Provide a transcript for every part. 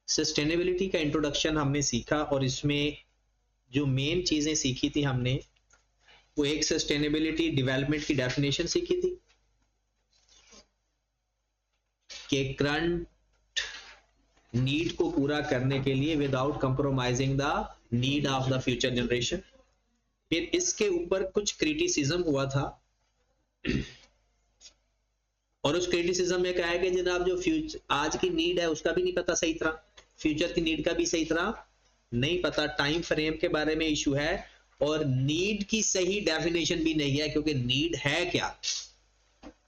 Sustainability का introduction हमने सीखा और इसमें जो मेन चीजें सीखी थी हमने, वो एक सस्टेनेबिलिटी डेवलपमेंट की डेफिनेशन सीखी थी कि करंट नीड को पूरा करने के लिए without compromising the need of the future generation. फिर इसके ऊपर कुछ क्रिटिसिज्म हुआ था और उस क्रिटिसिज्म में कहा है कि जनाब जो फ्यूचर आज की नीड है उसका भी नहीं पता सही तरह, फ्यूचर की नीड का भी सही तरह नहीं पता, टाइम फ्रेम के बारे में इशू है और नीड की सही डेफिनेशन भी नहीं है, क्योंकि नीड है क्या,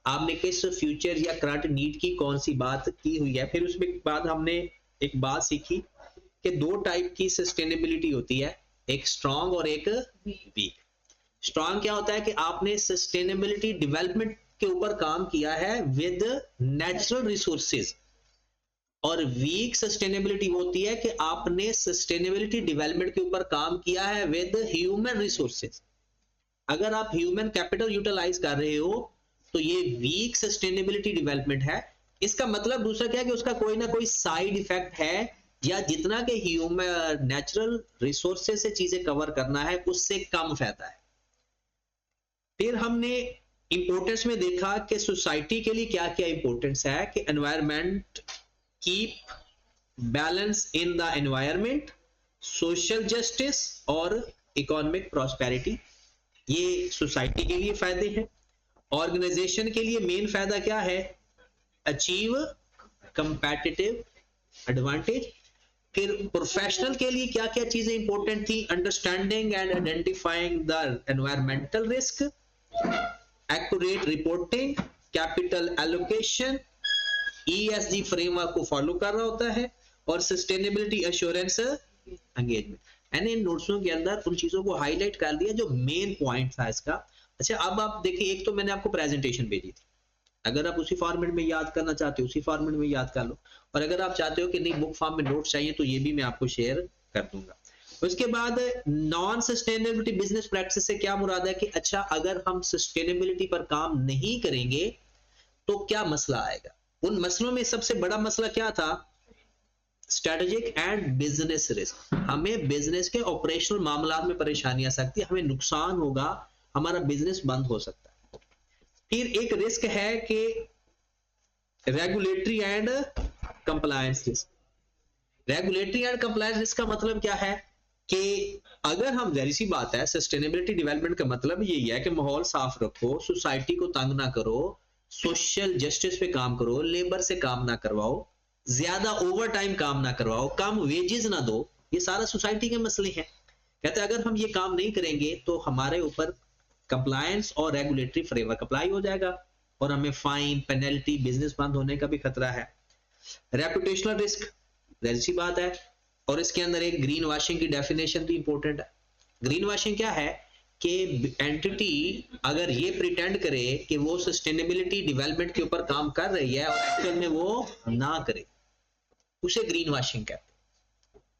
आपने किस फ्यूचर या करंट नीड की कौन सी बात की हुई है। फिर उसके बाद हमने एक बात सीखी कि दो टाइप की सस्टेनेबिलिटी होती है, एक स्ट्रांग और एक वीक। स्ट्रांग क्या होता है कि आपने सस्टेनेबिलिटी डेवलपमेंट के ऊपर काम किया है विद नेचुरल रिसोर्सेज, और वीक सस्टेनेबिलिटी होती है कि आपने सस्टेनेबिलिटी डेवलपमेंट के ऊपर काम किया है विद ह्यूमन रिसोर्सेज। अगर आप ह्यूमन कैपिटल यूटिलाइज कर रहे हो तो ये वीक सस्टेनेबिलिटी डेवलपमेंट है। इसका मतलब दूसरा क्या है कि उसका कोई ना कोई साइड इफेक्ट है, या जितना के ह्यूमन नेचुरल रिसोर्सेज से चीजें कवर करना है उससे कम फायदा है। फिर हमने इंपोर्टेंस में देखा कि सोसाइटी के लिए क्या क्या इंपोर्टेंस है, कि environment keep balance in the environment, social justice और इकोनॉमिक प्रॉस्पेरिटी, ये सोसाइटी के लिए फायदे हैं। ऑर्गेनाइजेशन के लिए मेन फायदा क्या है, अचीव कंपेटिटिव एडवांटेज। फिर प्रोफेशनल के लिए क्या क्या चीजें इंपॉर्टेंट थी, understanding and identifying the environmental risk, accurate reporting, capital allocation, ESG framework को फॉलो कर रहा होता है, और सस्टेनेबिलिटी एश्योरेंस एंगेजमेंट। मैंने इन नोट्सों के अंदर उन चीजों को हाईलाइट कर दिया जो मेन पॉइंट था इसका। अच्छा, अब आप देखिए, एक तो मैंने आपको प्रेजेंटेशन भेजी थी, अगर आप उसी फॉर्मेट में याद करना चाहते हो उसी फॉर्मेट में याद कर लो, और अगर आप चाहते हो कि नहीं बुक फॉर्म में नोट्स चाहिए तो ये भी मैं आपको शेयर कर दूंगा। उसके बाद नॉन सस्टेनेबिलिटी बिजनेस प्रैक्टिस से क्या मुराद है कि अच्छा अगर हम सस्टेनेबिलिटी पर काम नहीं करेंगे तो क्या मसला आएगा। उन मसलों में सबसे बड़ा मसला क्या था, स्ट्रेटेजिक एंड बिजनेस रिस्क। हमें बिजनेस के ऑपरेशनल मामला में परेशानी आ सकती है, हमें नुकसान होगा, हमारा बिजनेस बंद हो सकता है। फिर एक रिस्क है कि regulatory and compliance risk. Regulatory and compliance risk का मतलब क्या है कि अगर हम, जाहिर सी बात है, सस्टेनेबिलिटी डेवलपमेंट का मतलब यही है कि माहौल साफ रखो, सोसाइटी को तंग ना करो, सोशल जस्टिस पे काम करो, लेबर से काम ना करवाओ, ज्यादा ओवर टाइम काम ना करवाओ, कम वेजेस ना दो, ये सारा सोसाइटी के मसले हैं। कहते हैं अगर हम ये काम नहीं करेंगे तो हमारे ऊपर कंप्लायंस और रेगुलेटरी फ्रेमवर्क अप्लाई हो जाएगा और हमें फाइन, पेनल्टी, बिजनेस बंद होने का भी खतरा है। रेपुटेशनल रिस्क, जाहिर सी बात है, और इसके अंदर एक ग्रीन वॉशिंग की डेफिनेशन भी इंपॉर्टेंट है। ग्रीन वॉशिंग क्या है कि एंटिटी अगर ये प्रिटेंड करे कि वो सस्टेनेबिलिटी डेवलपमेंट के ऊपर काम कर रही है और एक्चुअल में वो ना करे, उसे ग्रीन वॉशिंग कहते हैं।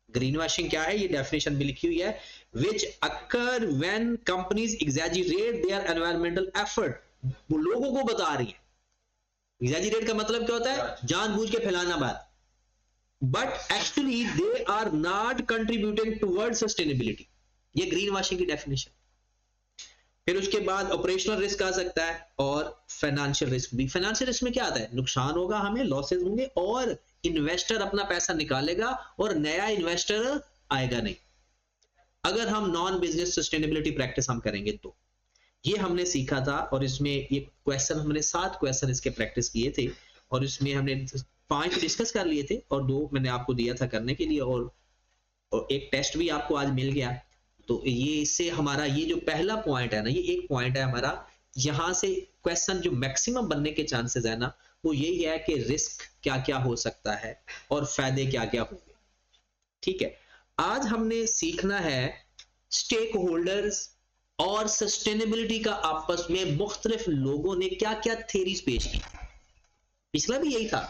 ग्रीन वॉशिंग क्या है, ये डेफिनेशन भी लिखी हुई है, which occur when companies exaggerate their environmental effort। वो लोगों को बता रही है, exaggerate का मतलब क्या होता है, जानबूझ के फैलाना बात, but actually they are not contributing towards sustainability। ये ग्रीन वॉशिंग की डेफिनेशन। फिर उसके बाद ऑपरेशनल रिस्क आ सकता है और फाइनेंशियल रिस्क भी। फाइनेंशियल रिस्क में क्या आता है, नुकसान होगा, हमें लॉसेस होंगे और इन्वेस्टर अपना पैसा निकालेगा और नया इन्वेस्टर आएगा नहीं अगर हम नॉन बिजनेस सस्टेनेबिलिटी प्रैक्टिस हम करेंगे तो। ये हमने सीखा था और इसमें ये क्वेश्चन, हमने 7 क्वेश्चन इसके प्रैक्टिस किए थे और इसमें हमने 5 डिस्कस कर लिए थे और 2 मैंने आपको दिया था करने के लिए, और एक टेस्ट भी आपको आज मिल गया। तो ये इससे हमारा ये जो पहला पॉइंट है ना, ये एक पॉइंट है हमारा, यहां से क्वेश्चन जो मैक्सिमम बनने के चांसेस है ना, वो यही है कि रिस्क क्या क्या हो सकता है और फायदे क्या क्या होंगे। ठीक है, आज हमने सीखना है स्टेक होल्डर्स और सस्टेनेबिलिटी का आपस में मुख्तलिफ लोगों ने क्या क्या थ्योरीज पेश की। पिछला भी यही था।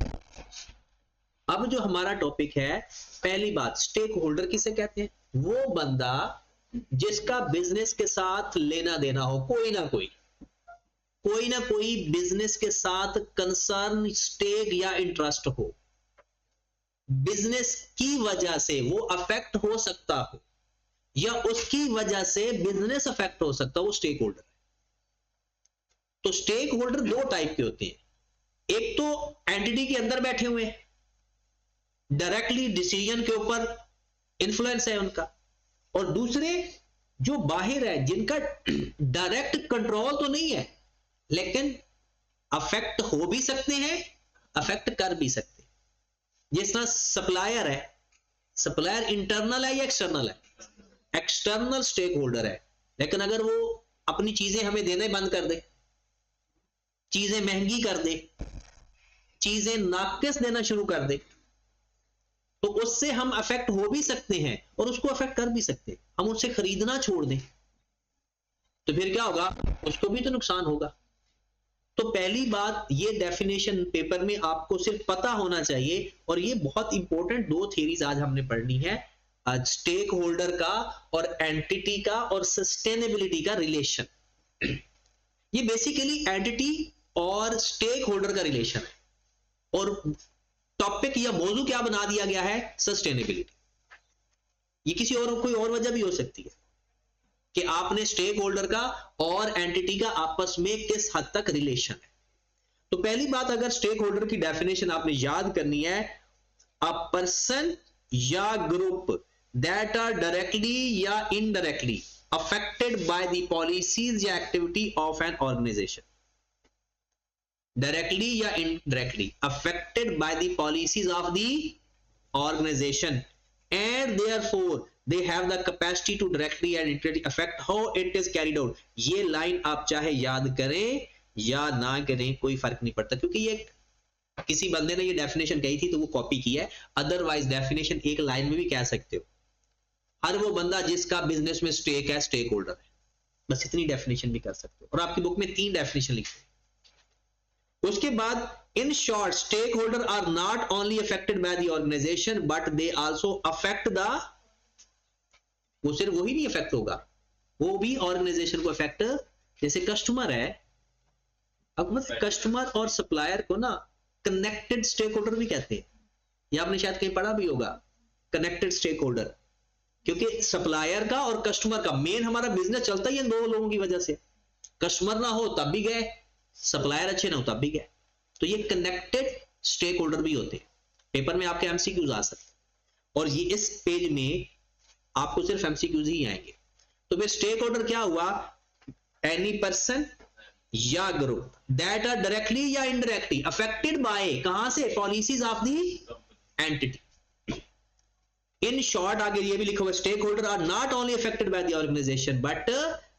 अब जो हमारा टॉपिक है, पहली बात, स्टेक होल्डर किसे कहते हैं, वो बंदा जिसका बिजनेस के साथ लेना देना हो, कोई ना कोई बिजनेस के साथ कंसर्न, स्टेक या इंटरेस्ट हो। बिजनेस की वजह से वो अफेक्ट हो सकता हो या उसकी वजह से बिजनेस अफेक्ट हो सकता हो, वो स्टेक होल्डर। तो स्टेक होल्डर दो टाइप के होते हैं, एक तो एंटिटी के अंदर बैठे हुए हैं, डायरेक्टली डिसीजन के ऊपर इंफ्लुएंस है उनका, और दूसरे जो बाहर है, जिनका डायरेक्ट कंट्रोल तो नहीं है लेकिन अफेक्ट हो भी सकते हैं, अफेक्ट कर भी सकते हैं। जिस तरह सप्लायर है, सप्लायर इंटरनल है या एक्सटर्नल है? एक्सटर्नल स्टेक होल्डर है, लेकिन अगर वो अपनी चीजें हमें देने बंद कर दे, चीजें महंगी कर दे, चीजें नाकिस देना शुरू कर दे, तो उससे हम अफेक्ट हो भी सकते हैं और उसको अफेक्ट कर भी सकते हैं। हम उससे खरीदना छोड़ दें तो फिर क्या होगा? उसको भी तो नुकसान होगा। तो पहली बात, ये डेफिनेशन पेपर में आपको सिर्फ पता होना चाहिए, और ये बहुत इंपॉर्टेंट दो थ्योरीज आज हमने पढ़नी है, स्टेक होल्डर का और एंटिटी का और सस्टेनेबिलिटी का रिलेशन। ये बेसिकली एंटिटी और स्टेक होल्डर का रिलेशन है, और टॉपिक या मौजू क्या बना दिया गया है? सस्टेनेबिलिटी। ये किसी और कोई और वजह भी हो सकती है कि आपने स्टेक होल्डर का और एंटिटी का आपस में किस हद तक रिलेशन है। तो पहली बात, अगर स्टेक होल्डर की डेफिनेशन आपने याद करनी है, अ पर्सन या ग्रुप दैट आर डायरेक्टली या indirectly affected by the policies या activity of an organization. Directly या indirectly affected by the policies of the organization and therefore they have the capacity to directly and indirectly affect how it is carried out। ये line आप चाहे याद करें या ना करें कोई फर्क नहीं पड़ता, क्योंकि ये किसी बंदे ने ये डेफिनेशन कही थी तो वो कॉपी की है, अदरवाइज डेफिनेशन एक लाइन में भी कह सकते हो, हर वो बंदा जिसका बिजनेस में स्टेक है स्टेक होल्डर है, बस इतनी डेफिनेशन भी कर सकते हो। और आपकी बुक में 3 डेफिनेशन लिखी है। उसके बाद, in short stakeholder are not only affected by the organization but they also affect the, वो सिर्फ वही नहीं अफेक्ट होगा, वो भी ऑर्गेनाइजेशन को अफेक्ट, जैसे कस्टमर है, अब कस्टमर और सप्लायर को ना कनेक्टेड स्टेक होल्डर भी कहते हैं, ये आपने शायद कहीं पढ़ा भी होगा, कनेक्टेड स्टेक होल्डर, क्योंकि सप्लायर का और कस्टमर का मेन हमारा बिजनेस चलता ही है दो लोगों की वजह से, कस्टमर ना हो तब भी गए, सप्लायर अच्छे ना हो तब भी गए, तो ये कनेक्टेड स्टेक होल्डर भी होते हैं। पेपर में आपके एमसीक्यूज आ सकते हैं, और ये इस पेज में आपको सिर्फ एमसीक्यूज ही आएंगे। तो फिर स्टेक होल्डर क्या हुआ? एनी पर्सन या ग्रुप दैट आर डायरेक्टली या इनडायरेक्टली अफेक्टेड बाय, कहां से? Policies of the entity. In short आगे ये भी लिखा हुआ, stakeholder are not only affected by the organisation but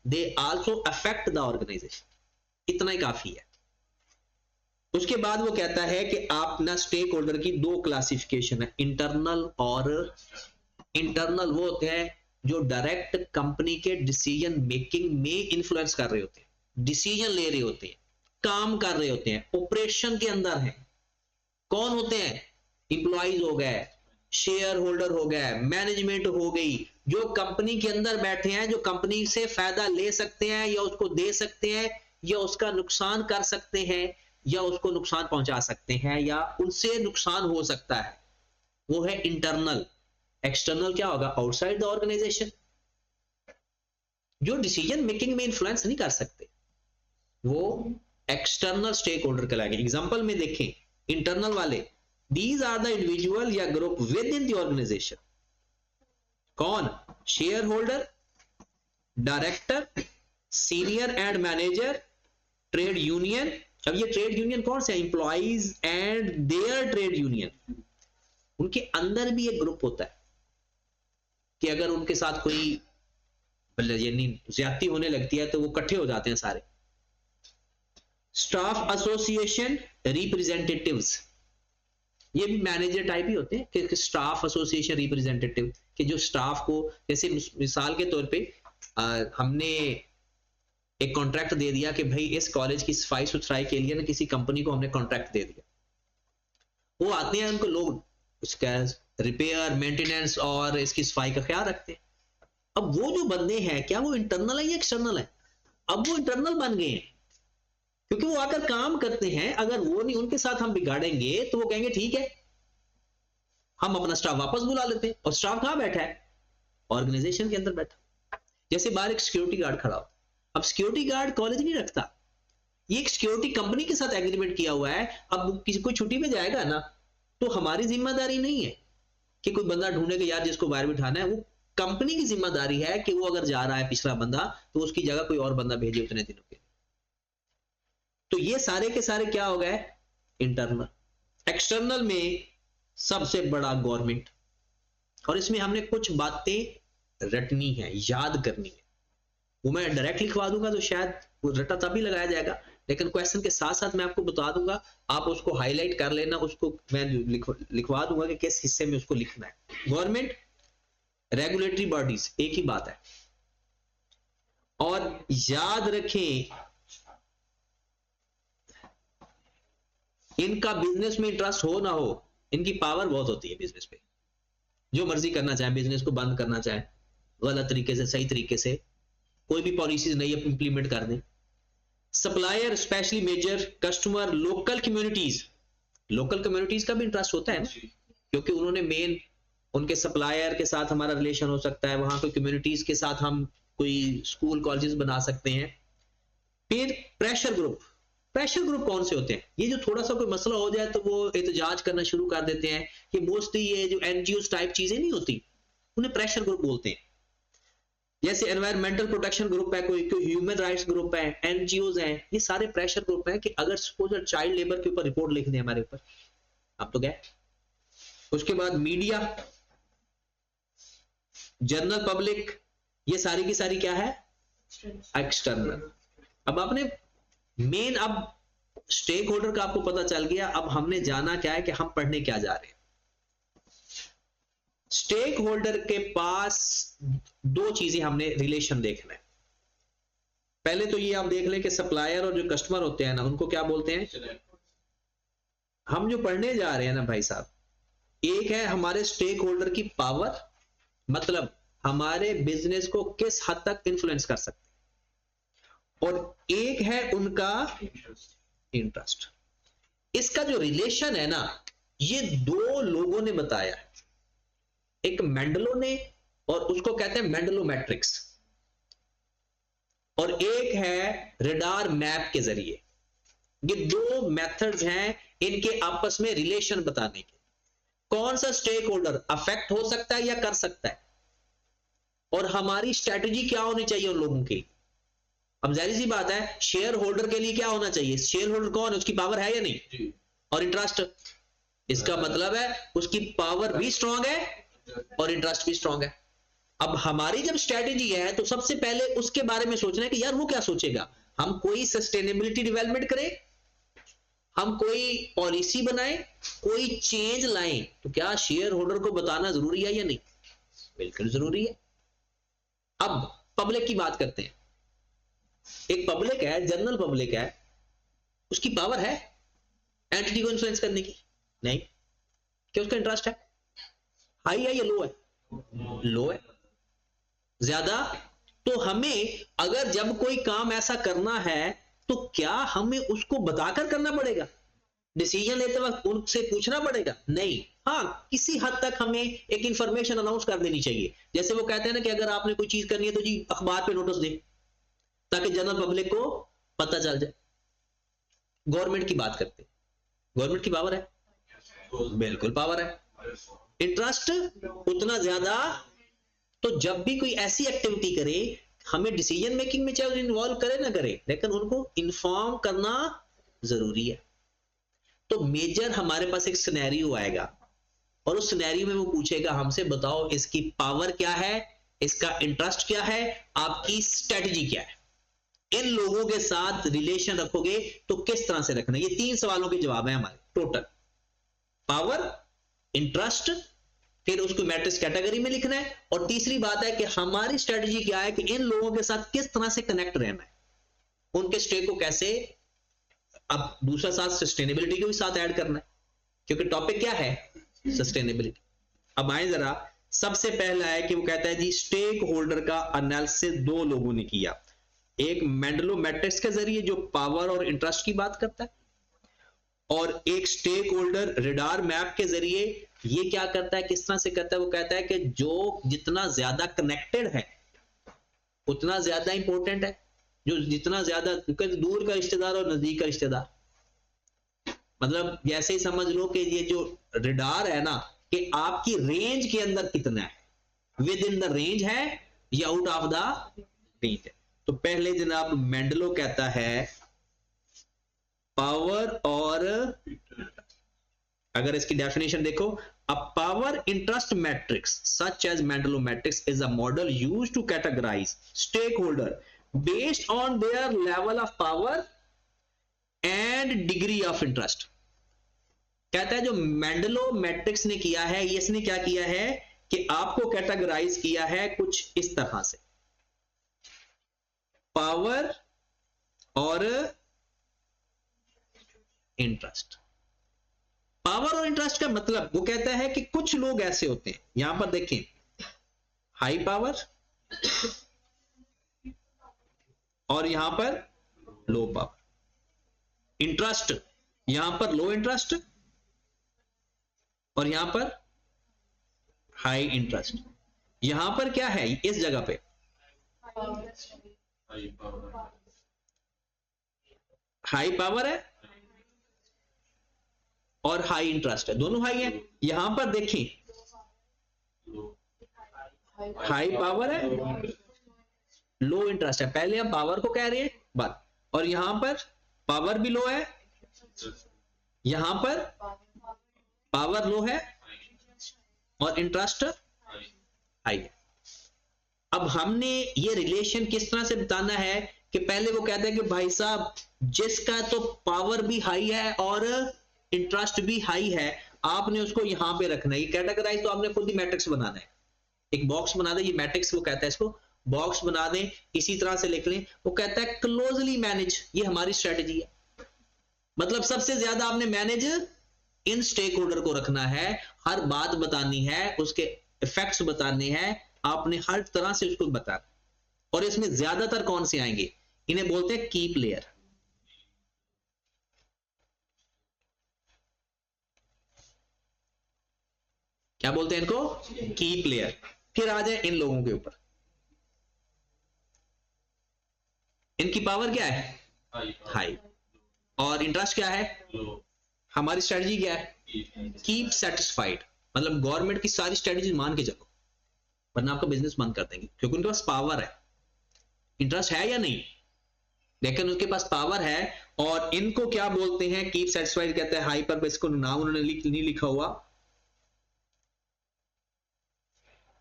they also affect the organisation. इतना ही काफी है। उसके बाद वो कहता है कि आप ना स्टेक होल्डर की 2 क्लासिफिकेशन है, इंटरनल और इंटरनल वो होते हैं जो डायरेक्ट कंपनी के डिसीजन मेकिंग में इन्फ्लुएंस कर रहे होते हैं, डिसीजन ले रहे होते हैं, काम कर रहे होते हैं, ऑपरेशन के अंदर है। कौन होते हैं? इंप्लॉइज हो गए, शेयर होल्डर हो गए, मैनेजमेंट हो गई, जो कंपनी के अंदर बैठे हैं, जो कंपनी से फायदा ले सकते हैं या उसको दे सकते हैं या उसका नुकसान कर सकते हैं या उसको नुकसान पहुंचा सकते हैं या उनसे नुकसान हो सकता है, वो है इंटरनल। एक्सटर्नल क्या होगा? आउटसाइड द ऑर्गेनाइजेशन, जो डिसीजन मेकिंग में इंफ्लुएंस नहीं कर सकते, वो एक्सटर्नल स्टेक होल्डर कहलाएंगे। एग्जांपल में देखें इंटरनल वाले, दीज आर द इंडिविजुअल या group within the organization. कौन? Shareholder, director, senior and manager, trade union. अब ये ट्रेड यूनियन कौन से? Employees and their trade union. उनके अंदर भी एक ग्रुप होता है कि अगर उनके साथ कोई यानी ज्यादती होने लगती है तो वो इकट्ठे हो जाते हैं सारे। स्टाफ एसोसिएशन रिप्रेजेंटेटिव्स, ये भी मैनेजर टाइप ही होते हैं कि स्टाफ एसोसिएशन रिप्रेजेंटेटिव, कि जो स्टाफ को, जैसे मिसाल के तौर पे हमने एक कॉन्ट्रैक्ट दे दिया कि भाई इस कॉलेज की सफाई सुथराई के लिए ना किसी कंपनी को हमने कॉन्ट्रैक्ट दे दिया, वो आते हैं, उनको लोग उसका रिपेयर, मेंटेनेंस और इसकी सफाई का ख्याल रखते हैं। अब वो जो बंदे हैं, क्या वो इंटरनल है या एक्सटर्नल है? अब वो इंटरनल बन गए हैं क्योंकि वो आकर काम करते हैं। अगर वो नहीं, उनके साथ हम बिगाड़ेंगे तो वो कहेंगे ठीक है, हम अपना स्टाफ वापस बुला लेते हैं, और स्टाफ कहां बैठा है? ऑर्गेनाइजेशन के अंदर बैठा। जैसे बाहर एक सिक्योरिटी गार्ड खड़ा हो, अब सिक्योरिटी गार्ड कॉलेज नहीं रखता, ये एक सिक्योरिटी कंपनी के साथ एग्रीमेंट किया हुआ है। अब किसी कोई छुट्टी पे जाएगा ना, तो हमारी जिम्मेदारी नहीं है कि कोई बंदा ढूंढे कि यार जिसको बाहर बिठाना है, वो कंपनी की जिम्मेदारी है कि वो अगर जा रहा है पिछला बंदा, तो उसकी जगह कोई और बंदा भेजे उतने दिनों के लिए। तो ये सारे के सारे क्या हो गए? इंटरनल। एक्सटर्नल में सबसे बड़ा गवर्नमेंट, और इसमें हमने कुछ बातें रटनी है, याद करनी है। वो मैं डायरेक्ट लिखवा दूंगा तो शायद वो रटा तभी लगाया जाएगा, लेकिन क्वेश्चन के साथ साथ मैं आपको बता दूंगा, आप उसको हाईलाइट कर लेना, उसको मैं लिखवा दूंगा कि किस हिस्से में उसको लिखना है। गवर्नमेंट, रेगुलेटरी बॉडीज, एक ही बात है। और याद रखें, इनका बिजनेस में इंटरेस्ट हो ना हो, इनकी पावर बहुत होती है बिजनेस पे। जो मर्जी करना चाहे, बिजनेस को बंद करना चाहे, गलत तरीके से, सही तरीके से, कोई भी पॉलिसीज नहीं इंप्लीमेंट कर दें। Supplier, specially major customer, local communities, local communities का भी इंटरेस्ट होता है ना, क्योंकि उन्होंने मेन, उनके सप्लायर के साथ हमारा रिलेशन हो सकता है, वहां कोई कम्युनिटीज के साथ हम कोई स्कूल कॉलेजेस बना सकते हैं। फिर प्रेशर ग्रुप, प्रेशर ग्रुप कौन से होते हैं? ये जो थोड़ा सा कोई मसला हो जाए तो वो एहतजाज करना शुरू कर देते हैं, कि मोस्टली ये जो एनजीओ टाइप चीजें नहीं होती, उन्हें प्रेशर ग्रुप बोलते हैं। जैसे एनवायरमेंटल प्रोटेक्शन ग्रुप है, कोई ह्यूमन राइट्स ग्रुप है, एनजीओ हैं, ये सारे प्रेशर ग्रुप हैं कि अगर सपोज चाइल्ड लेबर के ऊपर रिपोर्ट लिख दें हमारे ऊपर, आप तो गए। उसके बाद मीडिया, जनरल पब्लिक, ये सारी की सारी क्या है? एक्सटर्नल। अब आपने मेन, अब स्टेक होल्डर का आपको पता चल गया, अब हमने जाना क्या है कि हम पढ़ने क्या जा रहे हैं। स्टेक होल्डर के पास दो चीजें हमने रिलेशन देखना है। पहले तो ये आप देख लें कि सप्लायर और जो कस्टमर होते हैं ना, उनको क्या बोलते हैं? हम जो पढ़ने जा रहे हैं ना भाई साहब, एक है हमारे स्टेक होल्डर की पावर, मतलब हमारे बिजनेस को किस हद तक इन्फ्लुएंस कर सकते हैं, और एक है उनका इंटरेस्ट। इसका जो रिलेशन है ना, ये दो लोगों ने बताया है, एक मेंडलो ने, और उसको कहते हैं मेंडलो मैट्रिक्स, और एक है रेडार मैप के जरिए। ये दो मेथड्स हैं इनके आपस में रिलेशन बताने के। कौन सा स्टेक होल्डर अफेक्ट हो सकता है या कर सकता है, और हमारी स्ट्रेटजी क्या होनी चाहिए उन लोगों की। अब जाहिर सी बात है, शेयर होल्डर के लिए क्या होना चाहिए? शेयर होल्डर कौन है, उसकी पावर है या नहीं, और इंटरेस्ट। इसका मतलब है उसकी पावर भी स्ट्रांग है और इंटरेस्ट भी स्ट्रांग है। अब हमारी जब स्ट्रेटजी है तो सबसे पहले उसके बारे में सोचना है कि यार वो क्या सोचेगा। हम कोई सस्टेनेबिलिटी डेवलपमेंट करें, हम कोई पॉलिसी बनाएं, कोई चेंज लाएं, तो क्या शेयर होल्डर को बताना जरूरी है या नहीं? बिल्कुल जरूरी है। अब पब्लिक की बात करते हैं। एक पब्लिक है, जनरल पब्लिक है, उसकी पावर है एंटिटी को इन्फ्लुएंस करने की? नहीं। क्या उसका इंटरेस्ट है? हाई है या लो है? लो है। ज्यादा? तो हमें अगर जब कोई काम ऐसा करना है तो क्या हमें उसको बताकर करना पड़ेगा? डिसीजन लेते वक्त उनसे पूछना पड़ेगा? नहीं। हाँ, किसी हद तक हमें एक इंफॉर्मेशन अनाउंस कर देनी चाहिए। जैसे वो कहते हैं ना कि अगर आपने कोई चीज करनी है तो जी अखबार पे नोटिस दें, ताकि जनरल पब्लिक को पता चल जाए। गवर्नमेंट की बात करते हैं, गवर्नमेंट की पावर है? बिल्कुल पावर है। इंटरेस्ट उतना ज्यादा, तो जब भी कोई ऐसी एक्टिविटी करे, हमें डिसीजन मेकिंग में चाहे इन्वॉल्व करे ना करे, लेकिन उनको इन्फॉर्म करना जरूरी है। तो मेजर हमारे पास एक सिनेरियो आएगा, और उस सिनेरियो में वो पूछेगा हमसे, बताओ इसकी पावर क्या है, इसका इंटरेस्ट क्या है, आपकी स्ट्रेटजी क्या है। इन लोगों के साथ रिलेशन रखोगे तो किस तरह से रखना। ये 3 सवालों के जवाब है हमारे टोटल। पावर, इंटरेस्ट, फिर उसको मैट्रिक्स कैटेगरी में लिखना है, और तीसरी बात है कि हमारी स्ट्रेटजी क्या है कि इन लोगों के साथ किस तरह से कनेक्ट रहना है, उनके स्टेक को कैसे। अब दूसरा साथ सस्टेनेबिलिटी को भी साथ ऐड करना है, क्योंकि टॉपिक क्या है? सस्टेनेबिलिटी। अब आए जरा, सबसे पहला है कि वो कहता है जी स्टेक होल्डर का एनालिसिस 2 लोगों ने किया। एक मेंडलो मैट्रिक्स के जरिए जो पावर और इंटरेस्ट की बात करता है, और एक स्टेक होल्डर रेडार मैप के जरिए ये क्या करता है, किस तरह से करता है, वो कहता है कि जो जितना ज्यादा कनेक्टेड है उतना ज्यादा इंपॉर्टेंट है, जो जितना ज्यादा, दूर का रिश्तेदार और नजदीक का रिश्तेदार, मतलब जैसे ही समझ लो कि ये जो रडार है ना, कि आपकी रेंज के अंदर कितना है, विद इन द रेंज है या आउट ऑफ द रेंज है। तो पहले जनाब मेंडलो कहता है पावर, और अगर इसकी डेफिनेशन देखो, a power interest matrix such as Mendelov matrix is a model used to categorize stakeholder based on their level of power and degree of interest। कहता है जो मेंडलो मैट्रिक्स ने किया है, इसने क्या किया है कि आपको कैटेगराइज किया है कुछ इस तरह से, पावर और इंटरेस्ट। पावर और इंटरेस्ट का मतलब वो कहता है कि कुछ लोग ऐसे होते हैं, यहां पर देखें, हाई पावर और यहां पर लो पावर, इंटरेस्ट यहां पर लो इंटरेस्ट और यहां पर हाई इंटरेस्ट। यहां पर क्या है इस जगह पे, हाई पावर है और हाई इंटरेस्ट है, दोनों हाई है। यहां पर देखें हाई पावर है, लो इंटरेस्ट है, पहले हम पावर को कह रहे हैं बात, और यहां पर पावर भी लो है, यहां पर पावर लो है और इंटरेस्ट हाई है। अब हमने ये रिलेशन किस तरह से बताना है कि पहले वो कहता है कि भाई साहब जिसका तो पावर भी हाई है और इंटरेस्ट भी हाई है, आपने उसको यहां पे रखना है। ये कैटेगराइज तो आपने खुद ही मैट्रिक्स बनाना है, एक बॉक्स बना दे, ये मैट्रिक्स वो कहता है, इसको बॉक्स बना दें, इसी तरह से लिख लें। वो कहता है क्लोजली मैनेज, ये हमारी स्ट्रेटजी है, मतलब सबसे ज्यादा आपने मैनेज इन स्टेक होल्डर को रखना है, हर बात बतानी है, उसके इफेक्ट्स बताने हैं, आपने हर तरह से उसको बताना। और इसमें ज्यादातर कौन से आएंगे, इन्हें बोलते हैं की प्लेयर। क्या बोलते हैं इनको, की प्लेयर। फिर आ जाए इन लोगों के ऊपर, इनकी पावर क्या है, हाई, और इंटरेस्ट क्या है, हमारी स्ट्रेटजी क्या है, कीप सेटिस्फाइड, मतलब गवर्नमेंट की सारी स्ट्रेटजी मान के चलो, वरना आपका बिजनेस बंद कर देंगे, क्योंकि उनके पास पावर है। इंटरेस्ट है या नहीं, लेकिन उनके पास पावर है। और इनको क्या बोलते हैं, कीप सेटिस्फाइड कहते हैं, हाई पर इसको नाम उन्होंने नहीं लिखा हुआ।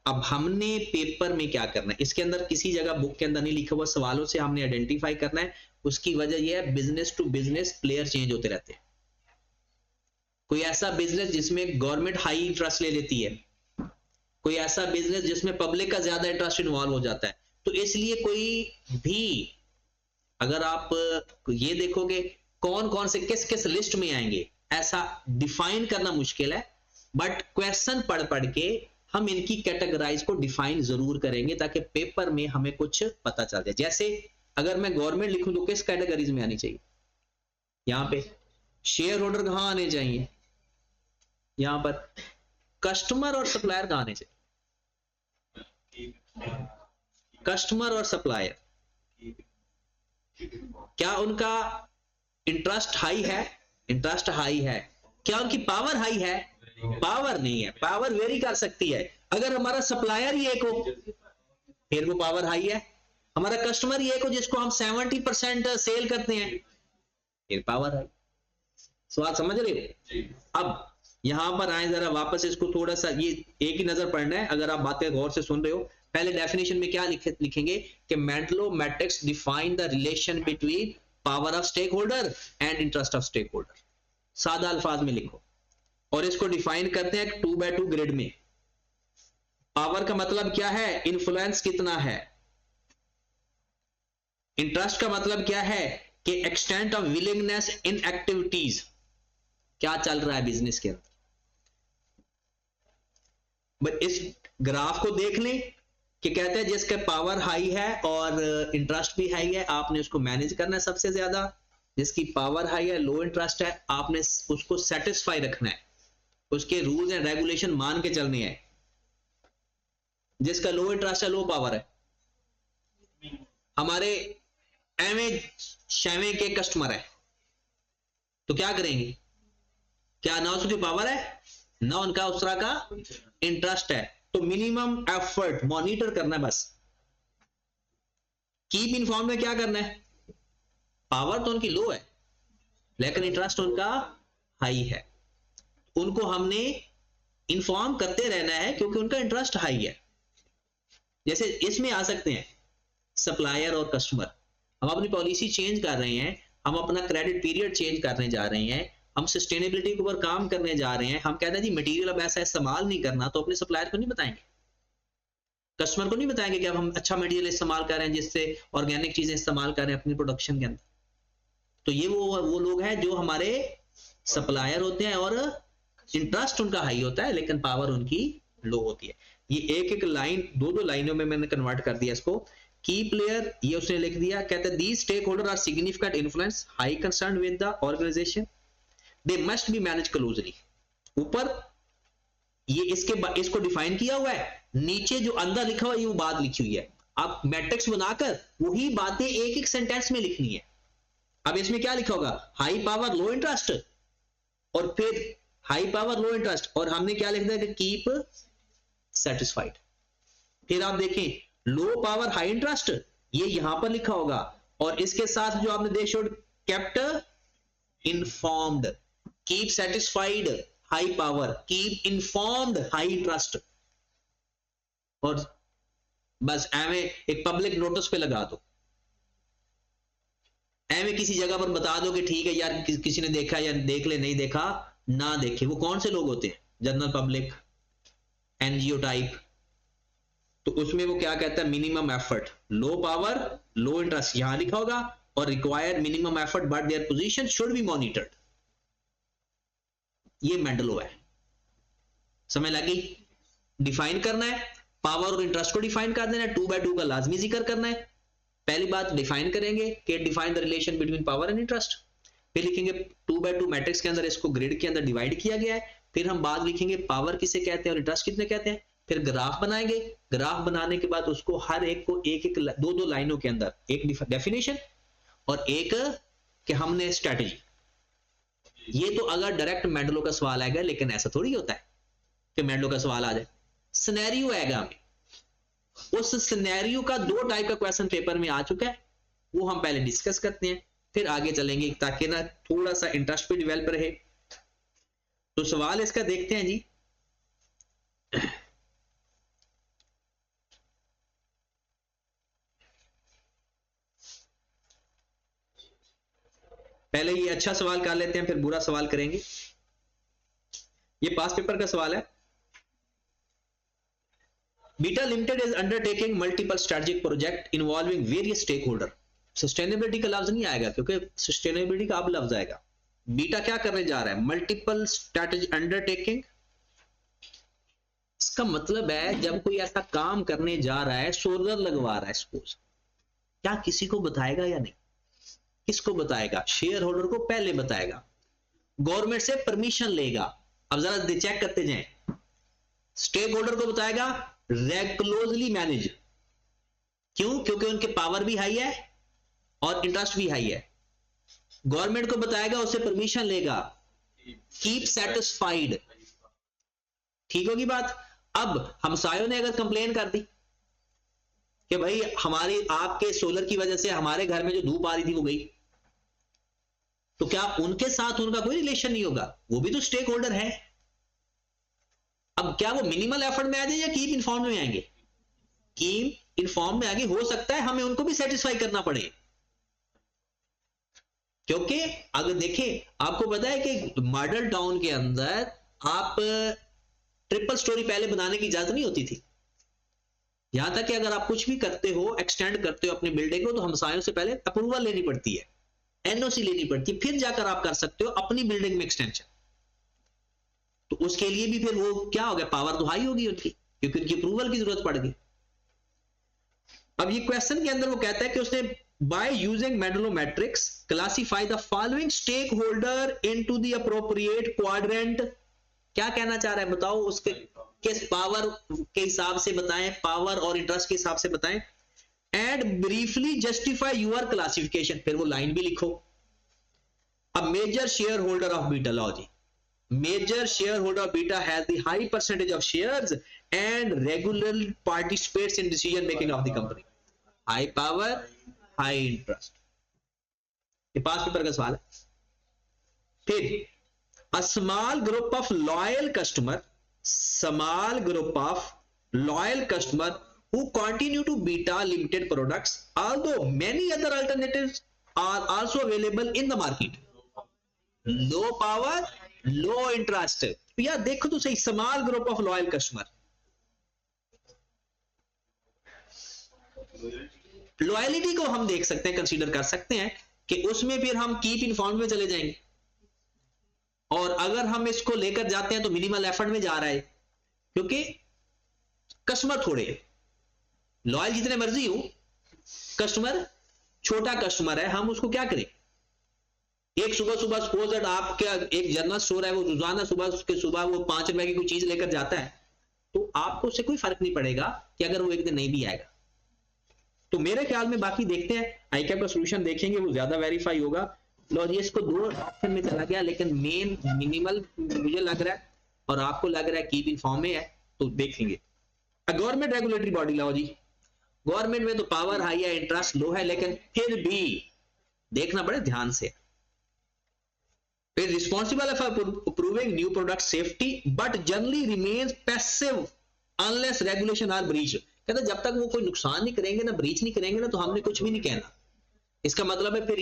अब हमने पेपर में क्या करना है, इसके अंदर किसी जगह बुक के अंदर नहीं लिखा हुआ, सवालों से हमने आइडेंटिफाई करना है। उसकी वजह यह है business to business player change होते रहते हैं। कोई ऐसा बिजनेस जिसमें गवर्नमेंट हाई इंटरेस्ट ले लेती है, कोई ऐसा बिजनेस जिसमें पब्लिक का ज्यादा इंटरेस्ट इन्वॉल्व हो जाता है। तो इसलिए कोई भी, अगर आप ये देखोगे कौन कौन से किस किस लिस्ट में आएंगे, ऐसा डिफाइन करना मुश्किल है, बट क्वेश्चन पढ़ पढ़ के हम इनकी कैटेगराइज को डिफाइन जरूर करेंगे, ताकि पेपर में हमें कुछ पता चल जाए। जैसे अगर मैं गवर्नमेंट लिखूं तो किस कैटेगरीज में आनी चाहिए, यहां पे शेयर होल्डर कहां आने चाहिए, यहां पर कस्टमर और सप्लायर कहां आने चाहिए, कस्टमर और सप्लायर, क्या उनका इंटरेस्ट हाई है, इंटरेस्ट हाई है, क्या उनकी पावर हाई है, पावर नहीं है, पावर वेरी कर सकती है। अगर हमारा सप्लायर ही एक हो फिर वो पावर हाई है, हमारा कस्टमर ही एक हो जिसको हम 70% सेल करते हैं, फिर पावर हाई। सवाल समझ रहे हो। अब यहां पर आए, जरा वापस इसको थोड़ा सा, ये एक ही नजर पढ़ना है, अगर आप बातें गौर से सुन रहे हो। पहले डेफिनेशन में क्या लिखेंगे कि Mendelow matrix define the relation between power of stakeholder and interest of stakeholder, सादा अल्फाज में लिखो। और इसको डिफाइन करते हैं 2x2 ग्रिड में। पावर का मतलब क्या है, इन्फ्लुएंस कितना है। इंटरेस्ट का मतलब क्या है कि extent of willingness in activities, क्या चल रहा है बिजनेस के अंदर। बट इस ग्राफ को देख लें कि कहते हैं जिसका पावर हाई है और इंटरेस्ट भी हाई है, आपने उसको मैनेज करना है सबसे ज्यादा। जिसकी पावर हाई है, लो इंटरेस्ट है, आपने उसको सेटिस्फाई रखना है। उसके रूल्स एंड रेगुलेशन मान के चलने हैं। जिसका लो इंटरेस्ट है, लो पावर है, हमारे एवं शेवे के कस्टमर है, तो क्या करेंगे? क्या ना उसकी पावर है ना उनका उस तरह का इंटरेस्ट है, तो मिनिमम एफर्ट मॉनिटर करना है बस। कीप इन्फॉर्म में क्या करना है? पावर तो उनकी लो है लेकिन इंटरेस्ट उनका हाई है, उनको हमने इन्फॉर्म करते रहना है क्योंकि उनका इंटरेस्ट हाई है। जैसे इसमें आ सकते हैं सप्लायर और कस्टमर। हम अपनी पॉलिसी चेंज कर रहे हैं, हम अपना क्रेडिट पीरियड चेंज करने जा रहे हैं, हम सस्टेनेबिलिटी के ऊपर काम करने जा रहे हैं, हम कहते हैं जी मटेरियल अब ऐसा इस्तेमाल नहीं करना, तो अपने सप्लायर को नहीं बताएंगे, कस्टमर को नहीं बताएंगे कि अब हम अच्छा मटेरियल इस्तेमाल कर रहे हैं जिससे ऑर्गेनिक चीजें इस्तेमाल कर रहे हैं अपनी प्रोडक्शन के अंदर। तो ये वो लोग हैं जो हमारे सप्लायर होते हैं और इंटरेस्ट उनका हाई होता है लेकिन पावर उनकी लो होती है। ये एक एक लाइन, दो लाइनों में मैंने कन्वर्ट कर दिया इसको। की प्लेयर ये उसने लिख दिया, कहते हैं these stakeholder are significant influence, high concern with the organisation, they must be manage closely. ऊपर ये इसको डिफाइन किया हुआ है, नीचे जो अंदर लिखा हुआ है वो बात लिखी हुई है। आप मैट्रिक्स बनाकर वही बातें एक एक सेंटेंस में लिखनी है। अब इसमें क्या लिखा होगा? हाई पावर लो इंटरेस्ट, और फिर हाई पावर लो इंटरेस्ट, और हमने क्या लिख दिया कि कीप सेटिस्फाइड। फिर आप देखें लो पावर हाई इंटरेस्ट, ये यहां पर लिखा होगा, और इसके साथ जो आपने देखा kept informed, keep satisfied high power, keep informed high interest, और बस एवे एक पब्लिक नोटिस पे लगा दो, एवे किसी जगह पर बता दो कि ठीक है यार किसी ने देखा या देख ले, नहीं देखा ना देखे। वो कौन से लोग होते हैं? General public, NGO type. तो उसमें वो क्या कहता है? मिनिमम एफर्ट, लो पावर लो इंटरेस्ट यहां लिखा होगा, और required minimum effort but their position should be monitored. ये मेंडलो है, समझ लगी? डिफाइन करना है, पावर और इंटरेस्ट को डिफाइन कर देना है, 2/2 का लाजमी जिक्र करना है। पहली बात डिफाइन करेंगे कि define the relation between power and interest, फिर लिखेंगे 2/2 मैट्रिक्स के अंदर इसको ग्रिड के अंदर डिवाइड किया गया है, फिर हम बात लिखेंगे पावर किसे कहते हैं और इंटरेस्ट कितने कहते हैं, फिर ग्राफ बनाएंगे, ग्राफ बनाने के बाद उसको हर एक को एक एक दो लाइनों के अंदर एक डेफिनेशन और एक कि हमने स्ट्रेटजी। ये तो अगर डायरेक्ट मेंडलो का सवाल आएगा, लेकिन ऐसा थोड़ी होता है कि मेंडलो का सवाल आ जाए, सिनेरियो आएगा हमें। उस सिनेरियो का 2 टाइप का क्वेश्चन पेपर में आ चुका है, वो हम पहले डिस्कस करते हैं फिर आगे चलेंगे ताकि ना थोड़ा सा इंटरेस्ट भी डेवलप रहे। तो सवाल इसका देखते हैं जी। पहले ये अच्छा सवाल कर लेते हैं फिर बुरा सवाल करेंगे। ये पास पेपर का सवाल है। Beta limited is undertaking multiple strategic project involving various stakeholder. Sustainability का लफ्ज नहीं आएगा क्योंकि सस्टेनेबिलिटी का अब लफ्ज आएगा। बीटा क्या करने जा रहा है? Multiple strategy undertaking. इसका मतलब है जब कोई ऐसा काम करने जा रहा है, सोलर लगवा रहा है सपोज, क्या किसी को बताएगा या नहीं? किसको बताएगा? शेयर होल्डर को पहले बताएगा, गवर्नमेंट से परमिशन लेगा। अब जरा चेक करते जाएं, स्टेक होल्डर को बताएगा क्लोजली मैनेज। क्यों? क्योंकि उनके पावर भी हाई है और इंटरेस्ट भी हाई है। गवर्नमेंट को बताएगा, उससे परमिशन लेगा, कीप सेटिस्फाइड। ठीक होगी बात? अब हमसायों ने अगर कंप्लेन कर दी कि भाई हमारी आपके सोलर की वजह से हमारे घर में जो धूप आ रही थी वो गई, तो क्या उनके साथ उनका कोई रिलेशन नहीं होगा? वो भी तो स्टेक होल्डर है। अब क्या वो मिनिमल एफर्ट में आ जाए या कीप इन्फॉर्म में आएंगे? कीप इन्फॉर्म में आगे हो सकता है हमें उनको भी सेटिस्फाई करना पड़े, क्योंकि अगर देखें आपको पता है कि मॉडल टाउन के अंदर आप ट्रिपल स्टोरी पहले बनाने की इजाजत नहीं होती थी। यहां तक कि अगर आप कुछ भी करते हो, एक्सटेंड करते हो अपनी बिल्डिंग को, तो हमसायों से पहले अप्रूवल लेनी पड़ती है, एनओसी लेनी पड़ती है, फिर जाकर आप कर सकते हो अपनी बिल्डिंग में एक्सटेंशन। तो उसके लिए भी फिर वो क्या हो गया? पावर तो हाई होगी उनकी, क्योंकि उनकी अप्रूवल की जरूरत पड़ गई। अब ये क्वेश्चन के अंदर वो कहता है कि उसने by using Mendelow matrix classify the following stakeholder into the appropriate quadrant. क्या कहना चाह रहा है बताओ, उसके किस पावर के हिसाब से बताएं, पावर और इंटरेस्ट के हिसाब से बताएं। And briefly justify your classification, फिर वो लाइन भी लिखो। A major shareholder of Beta, लॉ जी, major shareholder of beta has the high percentage of shares and regularly participates in decision making of the company, high power high interest। ये पास paper का सवाल है। फिर a small group of loyal customer, small group of loyal customer who continue to beta limited products although many other alternatives are also available in the market, low power low interest. यार देखो तो सही, small group of loyal customer, loyalty को हम देख सकते हैं, consider कर सकते हैं कि उसमें फिर हम कीप इन्फॉर्म्ड में चले जाएंगे। और अगर हम इसको लेकर जाते हैं तो मिनिमल एफर्ट में जा रहा है, क्योंकि कस्टमर थोड़े, लॉयल जितने मर्जी हो, कस्टमर छोटा कस्टमर है, हम उसको क्या करें। एक सुबह सुबह सपोज दैट आपका एक जनरल स्टोर है, वो रोजाना सुबह वो 5 रुपए की कोई चीज लेकर जाता है, तो आपको उससे कोई फर्क नहीं पड़ेगा कि अगर वो एक दिन नहीं भी आएगा। तो मेरे ख्याल में बाकी देखते हैं, आईकैप का सोल्यूशन देखेंगे, वो ज्यादा वेरीफाई होगा। लो जी, इसको 2 ऑप्शन में चला गया, लेकिन मेन मिनिमल मुझे लग रहा है और आपको लग रहा है कीप इन्फॉर्म में है, तो देखेंगे। गवर्नमेंट रेगुलेटरी बॉडी, लाओ जी, गवर्नमेंट में तो पावर हाई है, इंटरेस्ट लो है, लेकिन फिर भी देखना पड़े ध्यान से। Responsible for approving new product safety but generally remains passive unless regulation are breached। कहता जब तक वो कोई नुकसान नहीं करेंगे ना, ब्रीच नहीं करेंगे ना, तो हमने कुछ भी नहीं कहना। इसका मतलब है फिर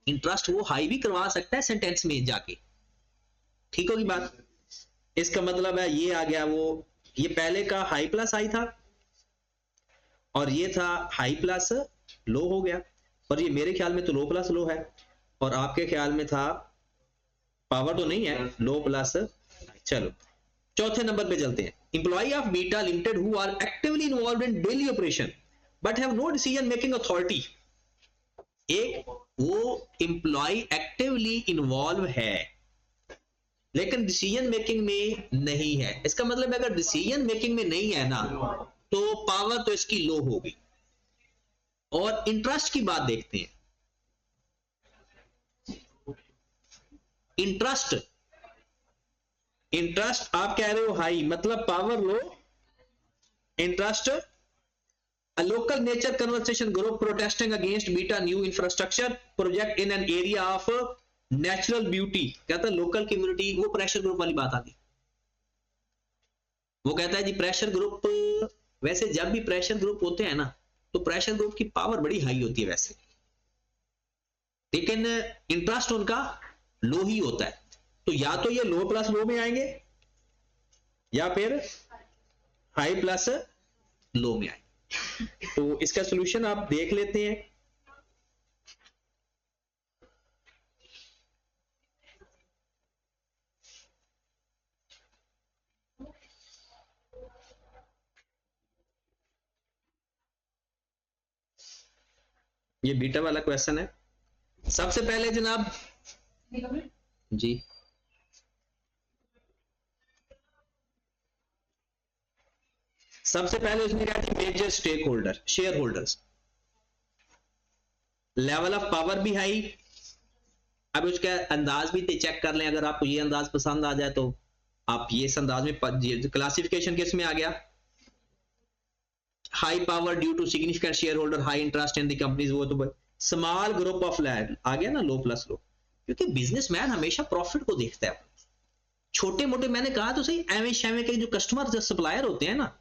इंटरेस्ट वो हाई भी करवा सकता है सेंटेंस में जाके, ठीक होगी बात। इसका मतलब है ये आ गया, वो ये पहले का हाई प्लस हाई था और ये था हाई प्लस लो हो गया, और ये मेरे ख्याल में तो लो प्लस लो है, और आपके ख्याल में था पावर तो नहीं है, लो प्लस। चलो चौथे नंबर पे चलते हैं। Employ of Beta limited who are actively involve in daily operation but have no decision making authority. एक वो एम्प्लॉय एक्टिवली इन्वॉल्व है लेकिन डिसीजन मेकिंग में नहीं है। इसका मतलब अगर डिसीजन मेकिंग में नहीं है ना, तो पावर तो इसकी लो होगी। और इंटरेस्ट की बात देखते हैं। इंटरेस्ट आप कह रहे हो हाई, मतलब power low, interest. A local nature conversation group protesting against beta new infrastructure project in an area of natural beauty. कहता है लोकल कम्युनिटी, वो प्रेशर ग्रुप वाली बात आती। वो कहता है जी प्रेशर ग्रुप, वैसे जब भी प्रेशर ग्रुप होते हैं ना, तो प्रेशर ग्रुप की पावर बड़ी हाई होती है वैसे, लेकिन इंटरेस्ट उनका लो ही होता है। तो या तो ये लो प्लस लो में आएंगे या फिर हाई प्लस लो में आएंगे। तो इसका सॉल्यूशन आप देख लेते हैं। ये बीटा वाला क्वेश्चन है। सबसे पहले जनाब जी, सबसे पहले उसने कहा कि major stakeholder, shareholders, level of power भी हाई। अब उसका अंदाज भी चेक कर लें, अगर आपको ये अंदाज पसंद आ जाए तो आप ये इस अंदाज में, क्लासिफिकेशन किस में आ गया, high power due to significant shareholder, high interest in the companies, वो तो स्मॉल ग्रुप ऑफ लैंड आ गया ना, लो प्लस लो। क्योंकि बिजनेसमैन हमेशा प्रॉफिट को देखता है। छोटे मोटे, मैंने कहा तो सही, एवं शैवे के जो कस्टमर, जो सप्लायर होते हैं ना,